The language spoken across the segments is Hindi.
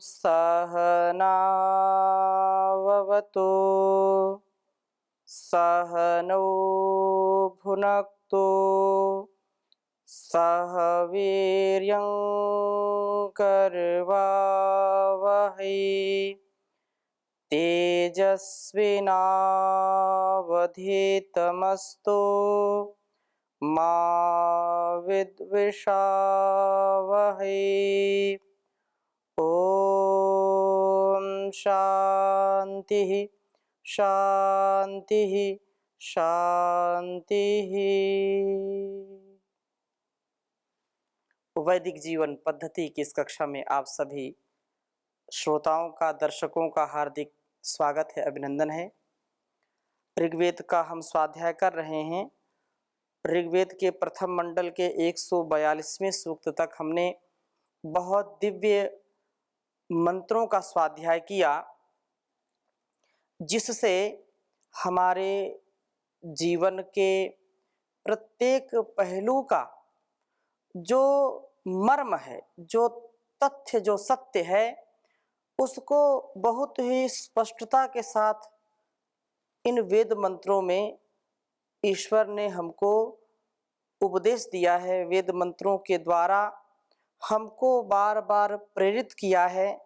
सहनाववतु सहनौ भुनक्तु सह वीर्यं करवावहै तेजस्विनावधीतमस्तु मा विद्विषावहै। ओम शांति शांति शांति। वैदिक जीवन पद्धति की इस कक्षा में आप सभी श्रोताओं का, दर्शकों का हार्दिक स्वागत है, अभिनंदन है। ऋग्वेद का हम स्वाध्याय कर रहे हैं। ऋग्वेद के प्रथम मंडल के 142वें सूक्त तक हमने बहुत दिव्य मंत्रों का स्वाध्याय किया, जिससे हमारे जीवन के प्रत्येक पहलू का जो मर्म है, जो तथ्य, जो सत्य है, उसको बहुत ही स्पष्टता के साथ इन वेद मंत्रों में ईश्वर ने हमको उपदेश दिया है। वेद मंत्रों के द्वारा हमको बार बार प्रेरित किया है।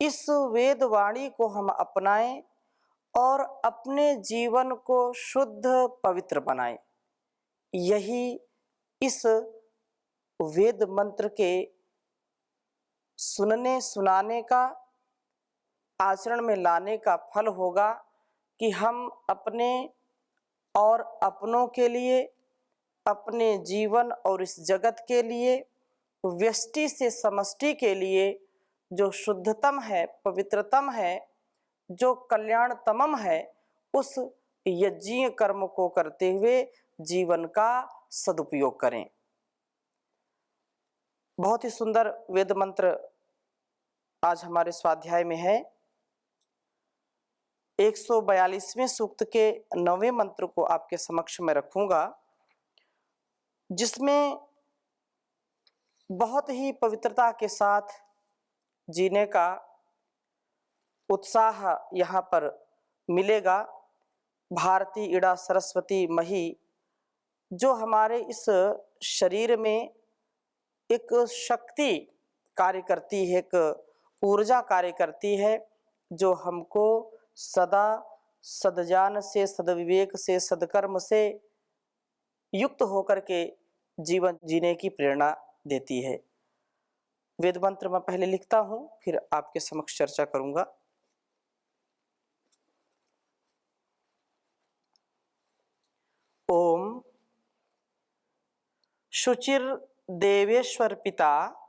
इस वेद वाणी को हम अपनाएं और अपने जीवन को शुद्ध पवित्र बनाएं। यही इस वेद मंत्र के सुनने सुनाने का, आचरण में लाने का फल होगा कि हम अपने और अपनों के लिए, अपने जीवन और इस जगत के लिए, व्यष्टि से समष्टि के लिए जो शुद्धतम है, पवित्रतम है, जो कल्याणतमम है, उस यज्ञीय कर्म को करते हुए जीवन का सदुपयोग करें। बहुत ही सुंदर वेद मंत्र आज हमारे स्वाध्याय में है। 142वें सूक्त के 9वें मंत्र को आपके समक्ष में रखूंगा, जिसमें बहुत ही पवित्रता के साथ जीने का उत्साह यहाँ पर मिलेगा। भारती इड़ा सरस्वती मही, जो हमारे इस शरीर में एक शक्ति कार्य करती है, एक ऊर्जा कार्य करती है, जो हमको सदा सद्ज्ञान से, सद्विवेक से, सद्कर्म से युक्त होकर के जीवन जीने की प्रेरणा देती है। वेद मंत्र मैं पहले लिखता हूं, फिर आपके समक्ष चर्चा करूंगा। ओम शुचिर देवेश्वर पिता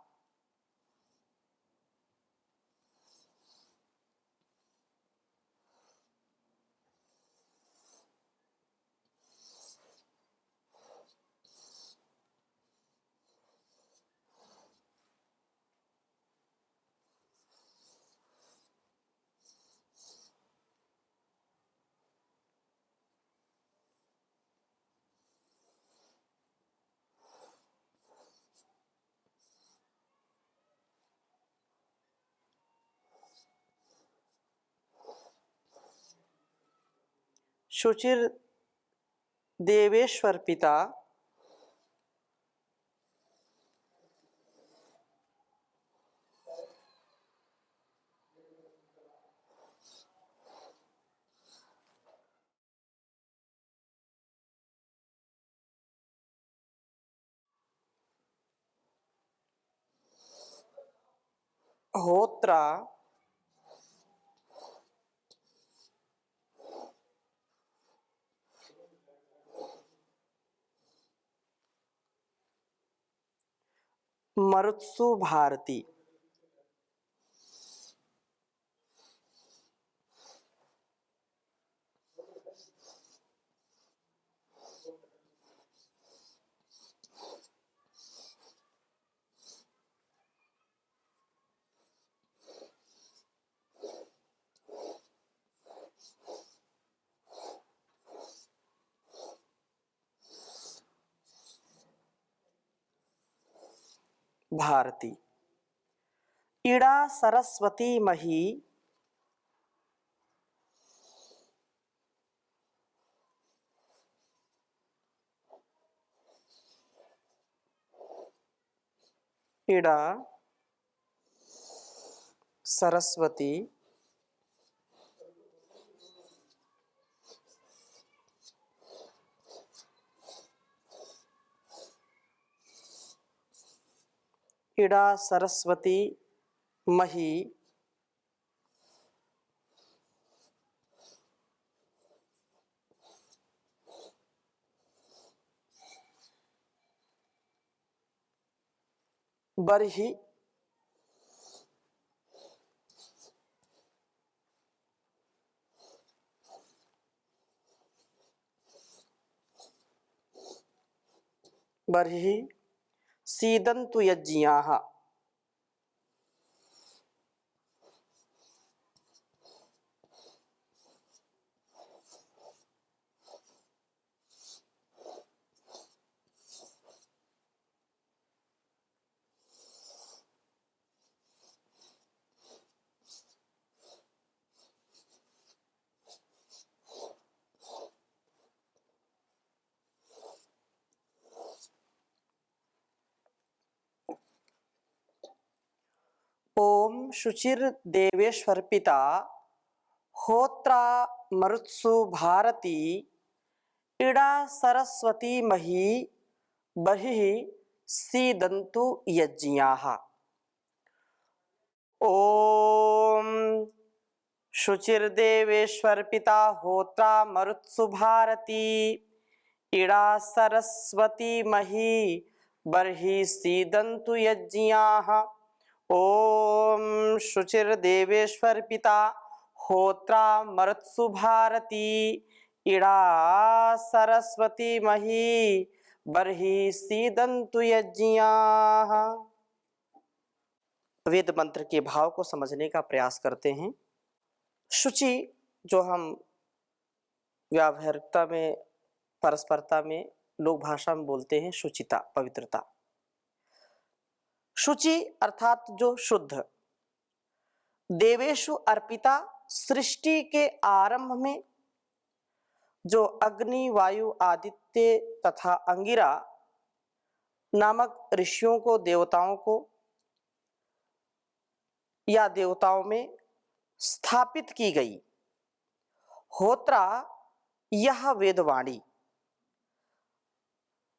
शुचिर देवेश्वर पिता होत्रा मरुत्सु भारती। भारती। इड़ा सरस्वती मही इड़ा सरस्वती इड़ा सरस्वती मही बरही बरही सीदन्तु यज्ञाः ओम शुचिर्देवेश्वर पिता होत्रा मरुत्सु भारती इड़ा सरस्वती मही बहिः सीदन्तु यज्ञाः। ओम शुचिर्देवेश्वर पिता होत्रा मरुत्सु भारती इड़ा सरस्वती मही बर्हि सीदन्तु यज्ञाः। ओम शुचिर्देवेश्वर पिता होत्रा मरुत्सु भारती इड़ा सरस्वती मही बर्हि सीदन्तु यज्ञाः। वेद मंत्र के भाव को समझने का प्रयास करते हैं। शुचि, जो हम व्यावहारिकता में, परस्परता में, लोक भाषा में बोलते हैं शुचिता, पवित्रता। शुचि अर्थात जो शुद्ध। देवेषु अर्पिता, सृष्टि के आरंभ में जो अग्नि, वायु, आदित्य तथा अंगिरा नामक ऋषियों को, देवताओं को या देवताओं में स्थापित की गई। होत्रा, यह वेदवाणी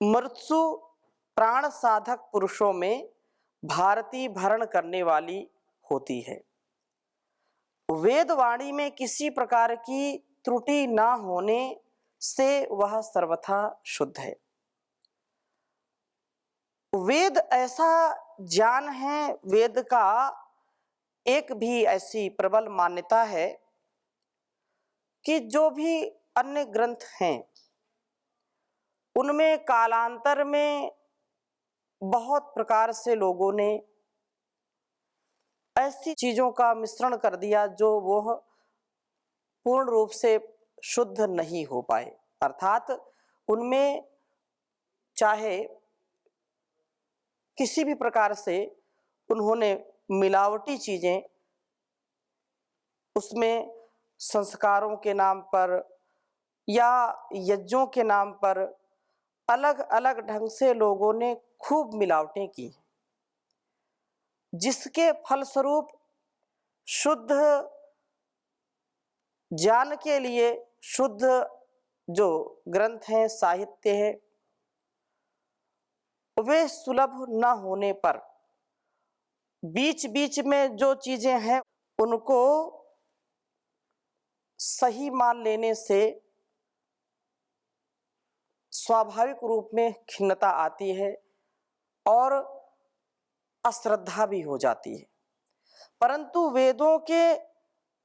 मृत्सु प्राण साधक पुरुषों में भारती भरण करने वाली होती है। वेदवाणी में किसी प्रकार की त्रुटि न होने से वह सर्वथा शुद्ध है। वेद ऐसा ज्ञान है, वेद का एक भी ऐसी प्रबल मान्यता है कि जो भी अन्य ग्रंथ हैं उनमें कालांतर में बहुत प्रकार से लोगों ने ऐसी चीजों का मिश्रण कर दिया जो वह पूर्ण रूप से शुद्ध नहीं हो पाए। अर्थात उनमें चाहे किसी भी प्रकार से उन्होंने मिलावटी चीजें उसमें संस्कारों के नाम पर या यज्ञों के नाम पर अलग अलग ढंग से लोगों ने खूब मिलावटें की, जिसके फलस्वरूप शुद्ध ज्ञान के लिए शुद्ध जो ग्रंथ हैं, साहित्य है, वे सुलभ न होने पर बीच बीच में जो चीजें हैं उनको सही मान लेने से स्वाभाविक रूप में खिन्नता आती है और अश्रद्धा भी हो जाती है। परंतु वेदों के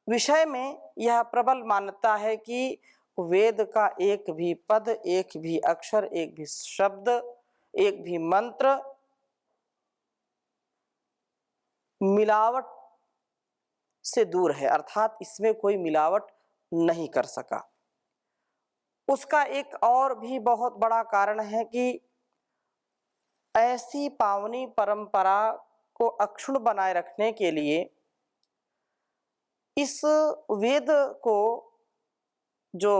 विषय में यह प्रबल मान्यता है कि वेद का एक भी पद, एक भी अक्षर, एक भी शब्द, एक भी मंत्र मिलावट से दूर है, अर्थात इसमें कोई मिलावट नहीं कर सका। उसका एक और भी बहुत बड़ा कारण है कि ऐसी पावनी परंपरा को अक्षुण्ण बनाए रखने के लिए इस वेद को, जो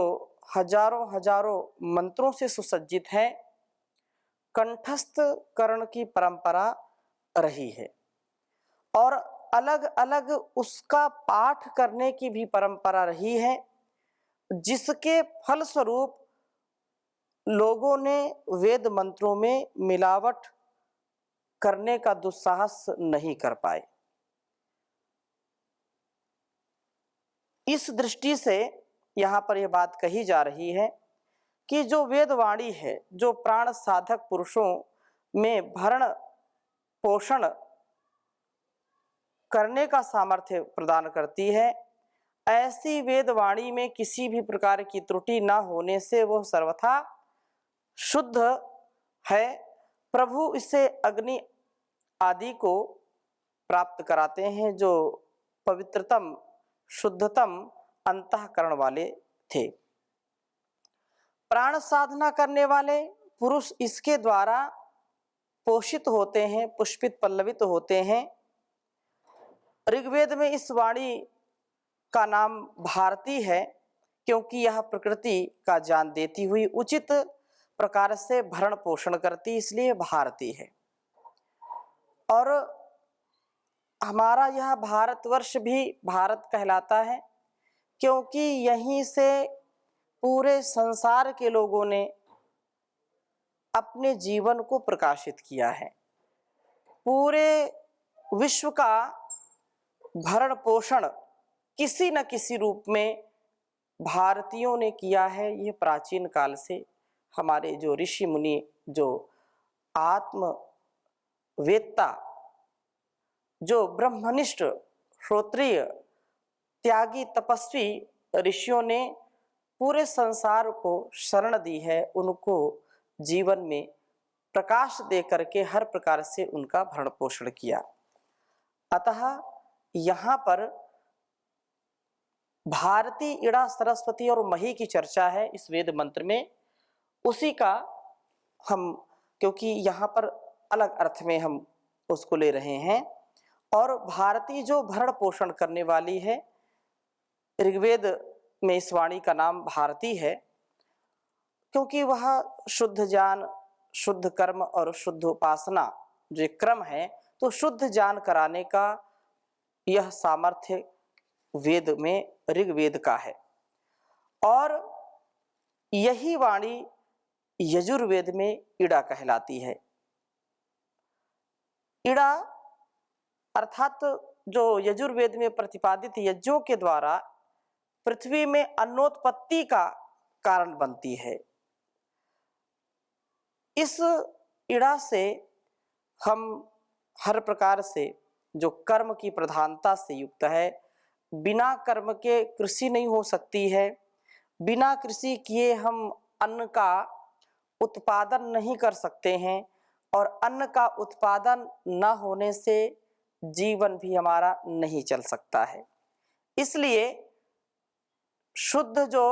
हजारों हजारों मंत्रों से सुसज्जित है, कंठस्थ करण की परंपरा रही है और अलग अलग उसका पाठ करने की भी परंपरा रही है, जिसके फलस्वरूप लोगों ने वेद मंत्रों में मिलावट करने का दुस्साहस नहीं कर पाए। इस दृष्टि से यहाँ पर यह बात कही जा रही है कि जो वेदवाणी है, जो प्राण साधक पुरुषों में भरण पोषण करने का सामर्थ्य प्रदान करती है, ऐसी वेदवाणी में किसी भी प्रकार की त्रुटि न होने से वह सर्वथा शुद्ध है। प्रभु इससे अग्नि आदि को प्राप्त कराते हैं, जो पवित्रतम शुद्धतम अंतःकरण वाले थे। प्राण साधना करने वाले पुरुष इसके द्वारा पोषित होते हैं, पुष्पित पल्लवित होते हैं। ऋग्वेद में इस वाणी का नाम भारती है, क्योंकि यह प्रकृति का ज्ञान देती हुई उचित प्रकार से भरण पोषण करती, इसलिए भारती है। और हमारा यह भारतवर्ष भी भारत कहलाता है, क्योंकि यहीं से पूरे संसार के लोगों ने अपने जीवन को प्रकाशित किया है। पूरे विश्व का भरण पोषण किसी न किसी रूप में भारतीयों ने किया है। यह प्राचीन काल से हमारे जो ऋषि मुनि, जो आत्मवेत्ता, जो ब्रह्मनिष्ठ श्रोत्रिय त्यागी तपस्वी ऋषियों ने पूरे संसार को शरण दी है, उनको जीवन में प्रकाश दे करके हर प्रकार से उनका भरण पोषण किया। अतः यहाँ पर भारती, इड़ा, सरस्वती और मही की चर्चा है इस वेद मंत्र में। उसी का हम, क्योंकि यहाँ पर अलग अर्थ में हम उसको ले रहे हैं, और भारती जो भरण पोषण करने वाली है, ऋग्वेद में इस वाणी का नाम भारती है, क्योंकि वह शुद्ध ज्ञान, शुद्ध कर्म और शुद्ध उपासना जो क्रम है, तो शुद्ध ज्ञान कराने का यह सामर्थ्य वेद में, ऋग्वेद का है। और यही वाणी यजुर्वेद में इड़ा कहलाती है। इड़ा अर्थात जो यजुर्वेद में प्रतिपादित यज्ञों के द्वारा पृथ्वी में अन्नोत्पत्ति का कारण बनती है। इस इड़ा से हम हर प्रकार से, जो कर्म की प्रधानता से युक्त है, बिना कर्म के कृषि नहीं हो सकती है, बिना कृषि किए हम अन्न का उत्पादन नहीं कर सकते हैं, और अन्न का उत्पादन न होने से जीवन भी हमारा नहीं चल सकता है। इसलिए शुद्ध जो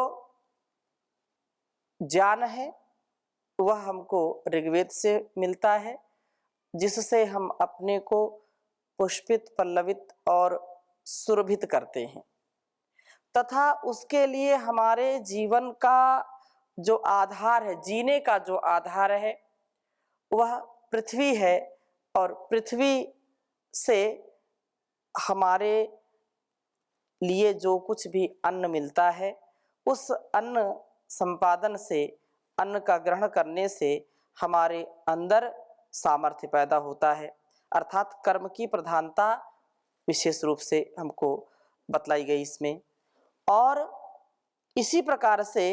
ज्ञान है वह हमको ऋग्वेद से मिलता है, जिससे हम अपने को पुष्पित, पल्लवित और सुरभित करते हैं, तथा उसके लिए हमारे जीवन का जो आधार है, जीने का जो आधार है, वह पृथ्वी है। और पृथ्वी से हमारे लिए जो कुछ भी अन्न मिलता है, उस अन्न संपादन से, अन्न का ग्रहण करने से हमारे अंदर सामर्थ्य पैदा होता है। अर्थात कर्म की प्रधानता विशेष रूप से हमको बतलाई गई इसमें। और इसी प्रकार से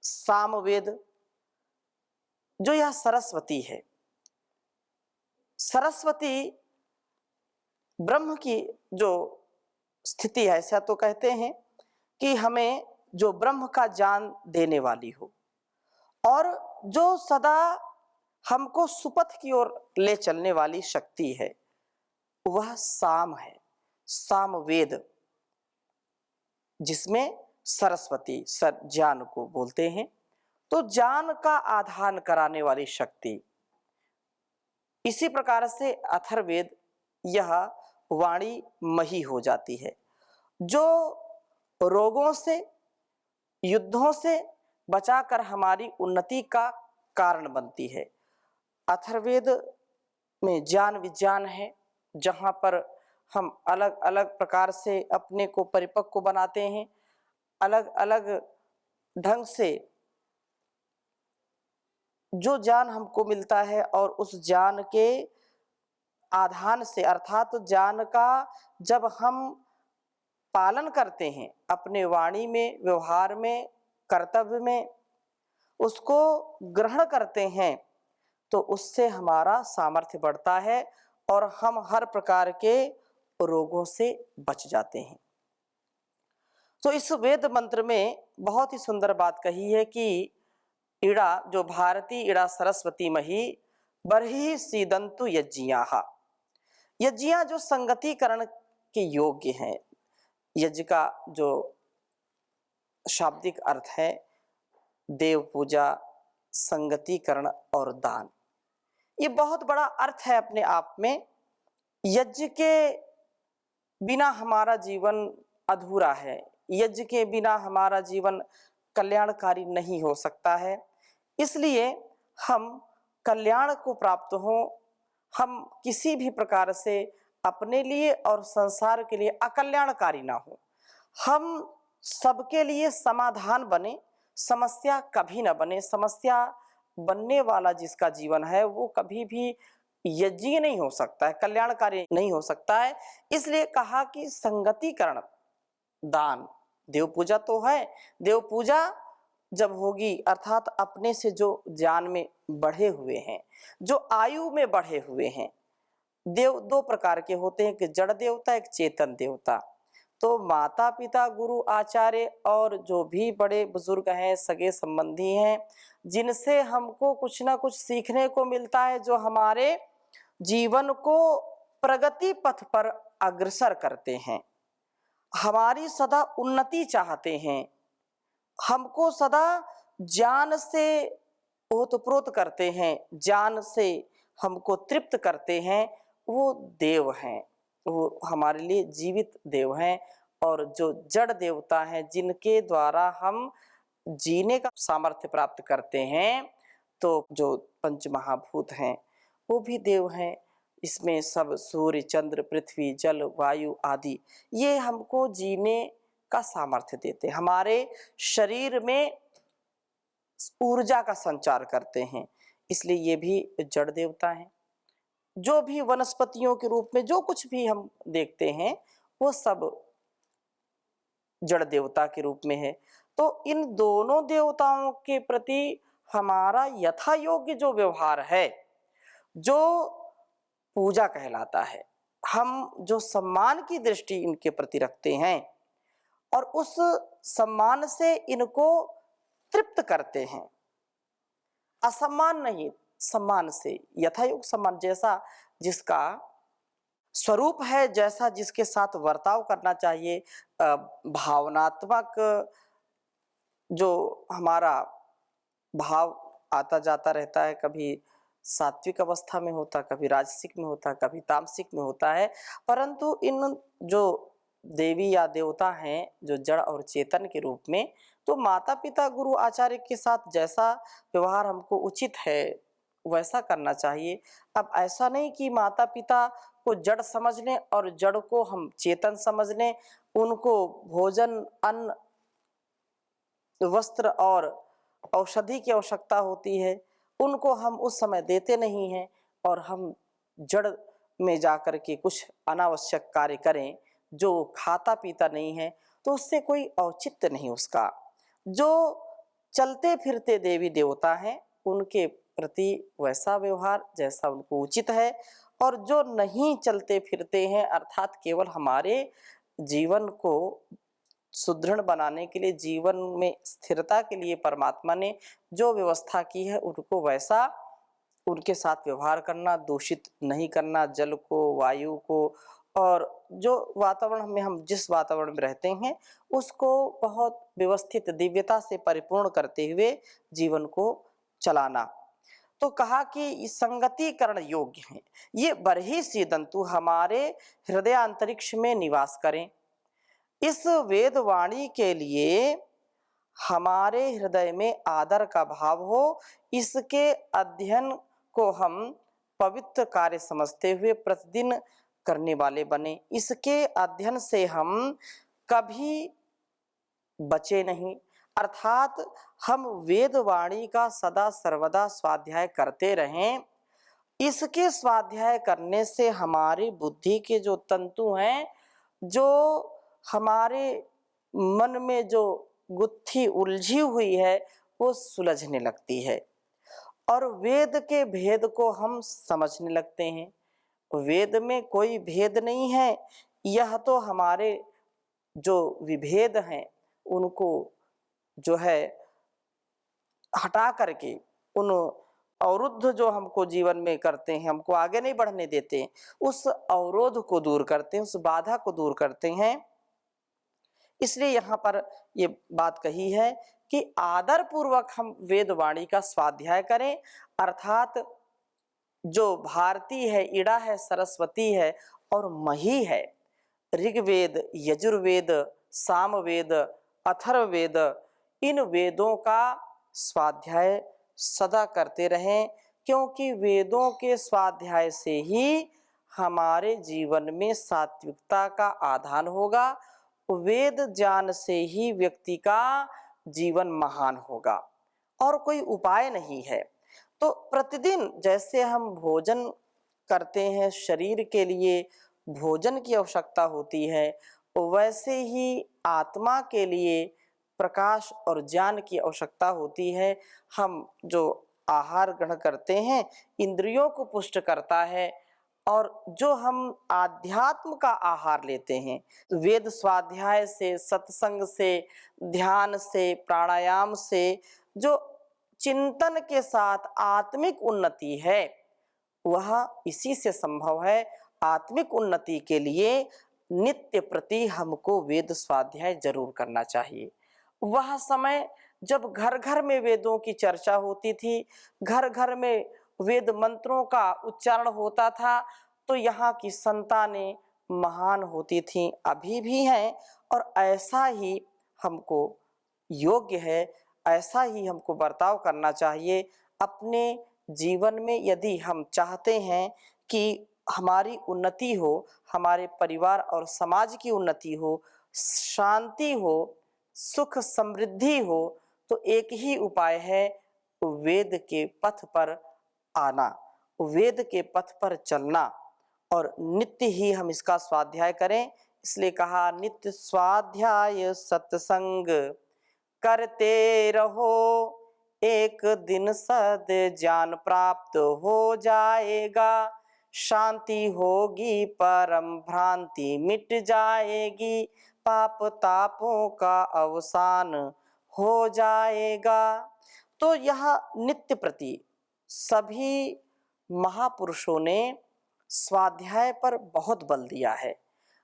सामवेद, जो यह सरस्वती है, सरस्वती ब्रह्म की जो स्थिति है, ऐसा तो कहते हैं कि हमें जो ब्रह्म का ज्ञान देने वाली हो, और जो सदा हमको सुपथ की ओर ले चलने वाली शक्ति है, वह साम है, सामवेद, जिसमें सरस्वती ज्ञान को बोलते हैं। तो ज्ञान का आधान कराने वाली शक्ति। इसी प्रकार से अथर्ववेद यह वाणी मही हो जाती है, जो रोगों से, युद्धों से बचाकर हमारी उन्नति का कारण बनती है। अथर्ववेद में ज्ञान विज्ञान है, जहाँ पर हम अलग अलग प्रकार से अपने को परिपक्व बनाते हैं, अलग अलग ढंग से जो ज्ञान हमको मिलता है और उस ज्ञान के आधान से, अर्थात ज्ञान का जब हम पालन करते हैं अपने वाणी में, व्यवहार में, कर्तव्य में, उसको ग्रहण करते हैं, तो उससे हमारा सामर्थ्य बढ़ता है और हम हर प्रकार के रोगों से बच जाते हैं। तो इस वेद मंत्र में बहुत ही सुंदर बात कही है कि इड़ा, जो भारती इड़ा सरस्वती मही बरही सीदंतु यज्ञियाः। यज्ञियाँ जो संगतिकरण के योग्य हैं। यज्ञ का जो शाब्दिक अर्थ है देव पूजा, संगतिकरण और दान। ये बहुत बड़ा अर्थ है अपने आप में। यज्ञ के बिना हमारा जीवन अधूरा है, यज्ञ के बिना हमारा जीवन कल्याणकारी नहीं हो सकता है। इसलिए हम कल्याण को प्राप्त हो, हम किसी भी प्रकार से अपने लिए और संसार के लिए अकल्याणकारी ना हो, हम सबके लिए समाधान बने, समस्या कभी न बने। समस्या बनने वाला जिसका जीवन है वो कभी भी यज्ञ नहीं हो सकता है, कल्याणकारी नहीं हो सकता है। इसलिए कहा कि संगतिकरण, दान, देव पूजा तो है, देव पूजा जब होगी अर्थात अपने से जो ज्ञान में बढ़े हुए हैं, जो आयु में बढ़े हुए हैं। देव दो प्रकार के होते हैं, एक जड़ देवता, एक चेतन देवता। तो माता पिता, गुरु, आचार्य और जो भी बड़े बुजुर्ग हैं, सगे संबंधी हैं, जिनसे हमको कुछ ना कुछ सीखने को मिलता है, जो हमारे जीवन को प्रगति पथ पर अग्रसर करते हैं, हमारी सदा उन्नति चाहते हैं, हमको सदा ज्ञान से ओतप्रोत करते हैं, ज्ञान से हमको तृप्त करते हैं, वो देव हैं, वो हमारे लिए जीवित देव हैं। और जो जड़ देवता हैं, जिनके द्वारा हम जीने का सामर्थ्य प्राप्त करते हैं, तो जो पंच महाभूत हैं वो भी देव हैं। इसमें सब सूर्य, चंद्र, पृथ्वी, जल, वायु आदि ये हमको जीने का सामर्थ्य देते हैं, हमारे शरीर में ऊर्जा का संचार करते हैं। इसलिए ये भी जड़ देवता हैं। जो भी वनस्पतियों के रूप में जो कुछ भी हम देखते हैं वो सब जड़ देवता के रूप में है। तो इन दोनों देवताओं के प्रति हमारा यथा योग्य जो व्यवहार है, जो पूजा कहलाता है, हम जो सम्मान की दृष्टि इनके प्रति रखते हैं और उस सम्मान से इनको तृप्त करते हैं, असम्मान नहीं, सम्मान से, यथायोग सम्मान, जैसा जिसका स्वरूप है, जैसा जिसके साथ वर्ताव करना चाहिए, भावनात्मक जो हमारा भाव आता जाता रहता है, कभी सात्विक अवस्था में होता, कभी राजसिक में होता, कभी तामसिक में होता है। परंतु इन जो देवी या देवता हैं, जो जड़ और चेतन के रूप में, तो माता पिता, गुरु, आचार्य के साथ जैसा व्यवहार हमको उचित है वैसा करना चाहिए। अब ऐसा नहीं कि माता पिता को जड़ समझ लें और जड़ को हम चेतन समझ लें, उनको भोजन, अन्न, वस्त्र और औषधि की आवश्यकता होती है, उनको हम उस समय देते नहीं हैं और हम जड़ में जाकर के कुछ अनावश्यक कार्य करें जो खाता पीता नहीं है, तो उससे कोई औचित्य नहीं उसका। जो चलते फिरते देवी देवता हैं उनके प्रति वैसा व्यवहार जैसा उनको उचित है, और जो नहीं चलते फिरते हैं अर्थात केवल हमारे जीवन को सुदृढ़ बनाने के लिए, जीवन में स्थिरता के लिए परमात्मा ने जो व्यवस्था की है उनको वैसा उनके साथ व्यवहार करना, दूषित नहीं करना जल को, वायु को, और जो वातावरण में हम जिस वातावरण में रहते हैं उसको बहुत व्यवस्थित दिव्यता से परिपूर्ण करते हुए जीवन को चलाना। तो कहा कि संगतिकरण योग्य हैं, ये बरही सी दंतु हमारे हृदय अंतरिक्ष में निवास करें। इस वेद वाणी के लिए हमारे हृदय में आदर का भाव हो, इसके अध्ययन को हम पवित्र कार्य समझते हुए प्रतिदिन करने वाले बने। इसके अध्ययन से हम कभी बचे नहीं, अर्थात हम वेद वाणी का सदा सर्वदा स्वाध्याय करते रहें। इसके स्वाध्याय करने से हमारी बुद्धि के जो तंतु हैं, जो हमारे मन में जो गुत्थी उलझी हुई है, वो सुलझने लगती है और वेद के भेद को हम समझने लगते हैं। वेद में कोई भेद नहीं है, यह तो हमारे जो विभेद हैं उनको जो है हटा करके, उन अवरुद्ध जो हमको जीवन में करते हैं, हमको आगे नहीं बढ़ने देते, उस अवरोध को दूर करते हैं, उस बाधा को दूर करते हैं। इसलिए यहाँ पर ये बात कही है कि आदर पूर्वक हम वेद वाणी का स्वाध्याय करें, अर्थात जो भारती है, इड़ा है, सरस्वती है और मही है, ऋग्वेद, यजुर्वेद, सामवेद, अथर्ववेद, इन वेदों का स्वाध्याय सदा करते रहें, क्योंकि वेदों के स्वाध्याय से ही हमारे जीवन में सात्विकता का आधान होगा। वेद ज्ञान से ही व्यक्ति का जीवन महान होगा और कोई उपाय नहीं है। तो प्रतिदिन जैसे हम भोजन करते हैं, शरीर के लिए भोजन की आवश्यकता होती है, वैसे ही आत्मा के लिए प्रकाश और ज्ञान की आवश्यकता होती है। हम जो आहार ग्रहण करते हैं इंद्रियों को पुष्ट करता है, और जो हम आध्यात्म का आहार लेते हैं वेद स्वाध्याय से, सत्संग से, ध्यान से, प्राणायाम से, जो चिंतन के साथ आत्मिक उन्नति है वह इसी से संभव है। आत्मिक उन्नति के लिए नित्य प्रति हमको वेद स्वाध्याय जरूर करना चाहिए। वह समय जब घर घर में वेदों की चर्चा होती थी, घर घर में वेद मंत्रों का उच्चारण होता था, तो यहाँ की संतानें महान होती थीं, अभी भी हैं, और ऐसा ही हमको योग्य है, ऐसा ही हमको बर्ताव करना चाहिए। अपने जीवन में यदि हम चाहते हैं कि हमारी उन्नति हो, हमारे परिवार और समाज की उन्नति हो, शांति हो, सुख समृद्धि हो, तो एक ही उपाय है, वेद के पथ पर आना, वेद के पथ पर चलना, और नित्य ही हम इसका स्वाध्याय करें। इसलिए कहा नित्य स्वाध्याय सत्संग करते रहो, एक दिन सद ज्ञान प्राप्त हो जाएगा, शांति होगी परम भ्रांति मिट जाएगी, पाप तापों का अवसान हो जाएगा। तो यह नित्य प्रति सभी महापुरुषों ने स्वाध्याय पर बहुत बल दिया है।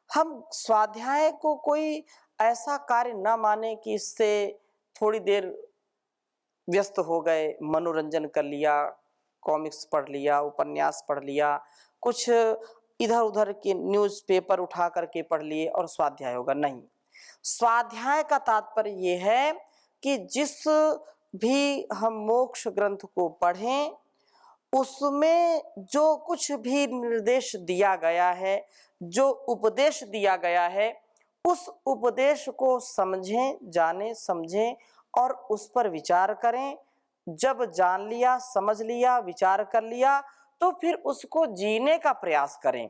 हम स्वाध्याय को कोई ऐसा कार्य न माने कि इससे थोड़ी देर व्यस्त हो गए, मनोरंजन कर लिया, कॉमिक्स पढ़ लिया, उपन्यास पढ़ लिया, कुछ इधर उधर के न्यूज़पेपर उठा करके पढ़ लिए और स्वाध्याय होगा, नहीं। स्वाध्याय का तात्पर्य ये है कि जिस भी हम मोक्ष ग्रंथ को पढ़ें उसमें जो कुछ भी निर्देश दिया गया है, जो उपदेश दिया गया है, उस उपदेश को समझें, जाने समझें और उस पर विचार करें। जब जान लिया, समझ लिया, विचार कर लिया, तो फिर उसको जीने का प्रयास करें।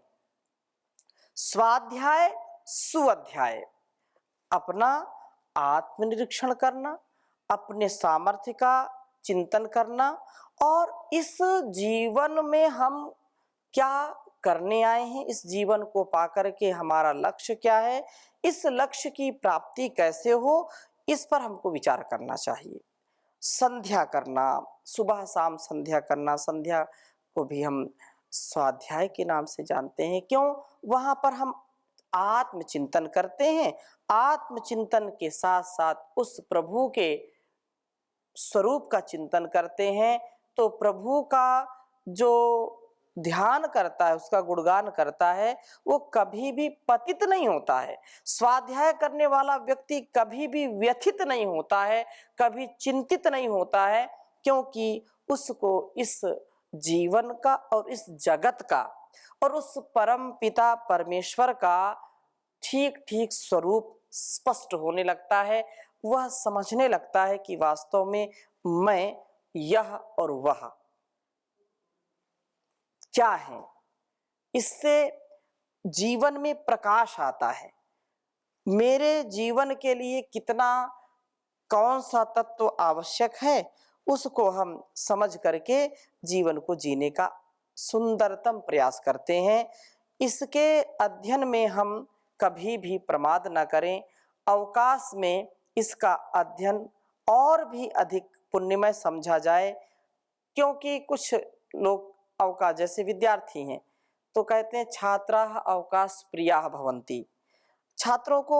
स्वाध्याय सुअध्याय, अपना आत्मनिरीक्षण करना, अपने सामर्थ्य का चिंतन करना, और इस जीवन में हम क्या करने आए हैं, इस जीवन को पाकर के हमारा लक्ष्य क्या है, इस लक्ष्य की प्राप्ति कैसे हो, इस पर हमको विचार करना चाहिए। संध्या करना, सुबह शाम संध्या करना, संध्या को भी हम स्वाध्याय के नाम से जानते हैं। क्यों? वहां पर हम आत्मचिंतन करते हैं, आत्मचिंतन के साथ साथ उस प्रभु के स्वरूप का चिंतन करते हैं, तो प्रभु का जो ध्यान करता है, उसका गुणगान करता है, वो कभी भी पतित नहीं होता है। स्वाध्याय करने वाला व्यक्ति कभी भी व्यथित नहीं होता है, कभी चिंतित नहीं होता है, क्योंकि उसको इस जीवन का और इस जगत का और उस परम पिता परमेश्वर का ठीक ठीक स्वरूप स्पष्ट होने लगता है। वह समझने लगता है कि वास्तव में मैं यह और वह क्या है। इससे जीवन में प्रकाश आता है। मेरे जीवन के लिए कितना कौन सा तत्व आवश्यक है, उसको हम समझ करके जीवन को जीने का सुंदरतम प्रयास करते हैं। इसके अध्ययन में हम कभी भी प्रमाद न करें। अवकाश में इसका अध्ययन और भी अधिक पुण्यमय समझा जाए, क्योंकि कुछ लोग अवकाश जैसे विद्यार्थी हैं तो कहते हैं छात्राः अवकाश प्रियाः भवन्ति। छात्रों को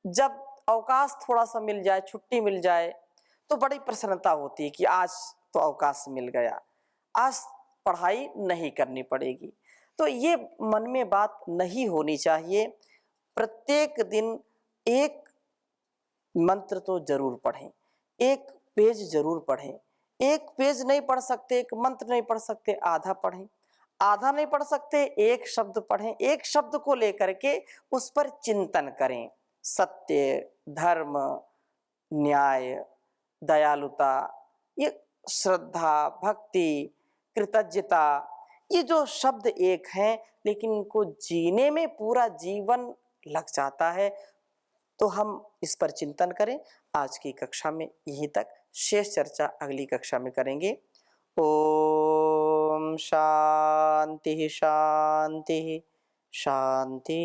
जब अवकाश थोड़ा सा मिल जाए, छुट्टी मिल जाए, तो बड़ी प्रसन्नता होती है कि आज तो अवकाश मिल गया, आज पढ़ाई नहीं करनी पड़ेगी। तो ये मन में बात नहीं होनी चाहिए। प्रत्येक दिन एक मंत्र तो जरूर पढ़ें, एक पेज जरूर पढ़ें। एक पेज नहीं पढ़ सकते, एक मंत्र नहीं पढ़ सकते, आधा पढ़ें। आधा नहीं पढ़ सकते, एक शब्द पढ़ें। एक शब्द को लेकर के उस पर चिंतन करें। सत्य, धर्म, न्याय, दयालुता, ये श्रद्धा, भक्ति, कृतज्ञता, ये जो शब्द एक हैं, लेकिन इनको जीने में पूरा जीवन लग जाता है। तो हम इस पर चिंतन करें। आज की कक्षा में यहीं तक, शेष चर्चा अगली कक्षा में करेंगे। ओम शांति शांति शांति।